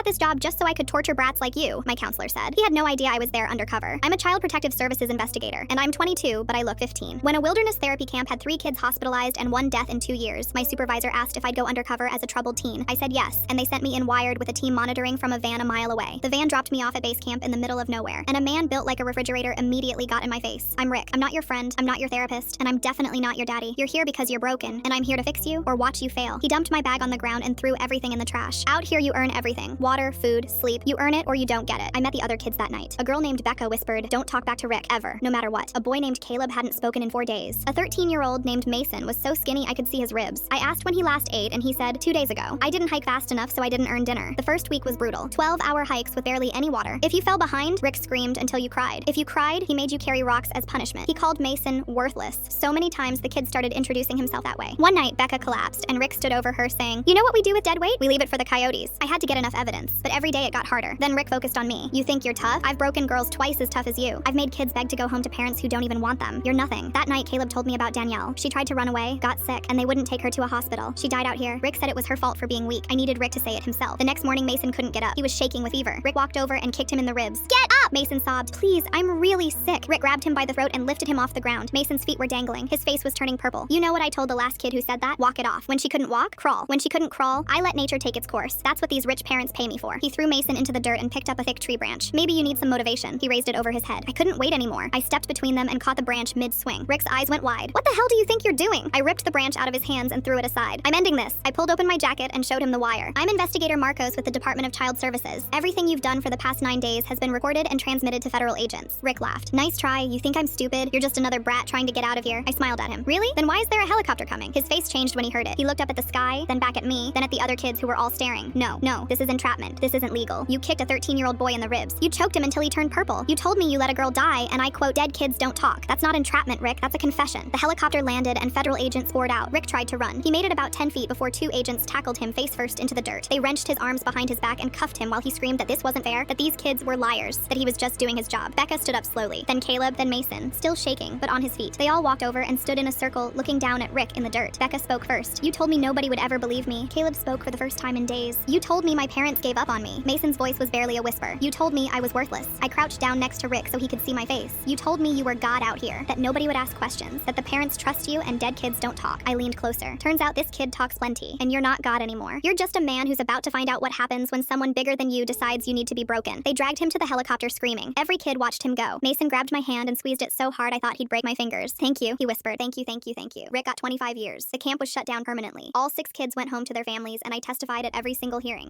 got this job just so I could torture brats like you, my counselor said. He had no idea I was there undercover. I'm a Child Protective Services investigator, and I'm 22, but I look 15. When a wilderness therapy camp had 3 kids hospitalized and 1 death in 2 years, my supervisor asked if I'd go undercover as a troubled teen. I said yes, and they sent me in wired with a team monitoring from a van a mile away. The van dropped me off at base camp in the middle of nowhere, and a man built like a refrigerator immediately got in my face. I'm Rick. I'm not your friend, I'm not your therapist, and I'm definitely not your daddy. You're here because you're broken, and I'm here to fix you or watch you fail. He dumped my bag on the ground and threw everything in the trash. Out here you earn everything. Water, food, sleep. You earn it or you don't get it. I met the other kids that night. A girl named Becca whispered, "Don't talk back to Rick, ever, no matter what." A boy named Caleb hadn't spoken in 4 days. A 13-year-old named Mason was so skinny I could see his ribs. I asked when he last ate, and he said, 2 days ago. I didn't hike fast enough, so I didn't earn dinner. The first week was brutal. 12-hour hikes with barely any water. If you fell behind, Rick screamed until you cried. If you cried, he made you carry rocks as punishment. He called Mason worthless. So many times the kid started introducing himself that way. One night, Becca collapsed, and Rick stood over her saying, "You know what we do with dead weight? We leave it for the coyotes." I had to get enough evidence, but every day it got harder. Then Rick focused on me. "You think you're tough? I've broken girls twice as tough as you. I've made kids beg to go home to parents who don't even want them. You're nothing." That night, Caleb told me about Danielle. She tried to run away, got sick, and they wouldn't take her to a hospital. She died out here. Rick said it was her fault for being weak. I needed Rick to say it himself. The next morning, Mason couldn't get up. He was shaking with fever. Rick walked over and kicked him in the ribs. "Get up!" Mason sobbed. "Please, I'm really sick." Rick grabbed him by the throat and lifted him off the ground. Mason's feet were dangling. His face was turning purple. You know what I told the last kid who said that? Walk it off. When she couldn't walk, crawl. When she couldn't crawl, I let nature take its course. That's what these rich parents pay me for. He threw Mason into the dirt and picked up a thick tree branch. "Maybe you need some motivation." He raised it over his head. I couldn't wait anymore. I stepped between them and caught the branch mid-swing. Rick's eyes went wide. "What the hell do you think you're doing?" I ripped the branch out of his hands and threw it aside. "I'm ending this." I pulled open my jacket and showed him the wire. "I'm Investigator Marcos with the Department of Child Services. Everything you've done for the past 9 days has been recorded and transmitted to federal agents." Rick laughed. "Nice try. You think I'm stupid? You're just another brat trying to get out of here." I smiled at him. "Really? Then why is there a helicopter coming?" His face changed when he heard it. He looked up at the sky, then back at me, then at the other kids who were all staring. No, this is entrapment. This isn't legal. You kicked a 13-year-old boy in the ribs. You choked him until he turned purple. You told me you let a girl die, and I quote, "Dead kids don't talk." That's not entrapment, Rick. That's a confession. The helicopter landed and federal agents poured out. Rick tried to run. He made it about 10 feet before 2 agents tackled him face first into the dirt. They wrenched his arms behind his back and cuffed him while he screamed that this wasn't fair, that these kids were liars, that he was just doing his job. Becca stood up slowly, then Caleb, then Mason, still shaking, but on his feet. They all walked over and stood in a circle, looking down at Rick in the dirt. Becca spoke first. "You told me nobody would ever believe me." Caleb spoke for the first time in days. "You told me my parents gave up on me." Mason's voice was barely a whisper. "You told me I was worthless." I crouched down next to Rick so he could see my face. "You told me you were God out here, that nobody would ask questions, that the parents trust you and dead kids don't talk." I leaned closer. "Turns out this kid talks plenty, and you're not God anymore. You're just a man who's about to find out what happens when someone bigger than you decides you need to be broken." They dragged him to the helicopter screaming. Every kid watched him go. Mason grabbed my hand and squeezed it so hard I thought he'd break my fingers. "Thank you," he whispered. "Thank you, thank you, thank you." Rick got 25 years. The camp was shut down permanently. All 6 kids went home to their families, and I testified at every single hearing.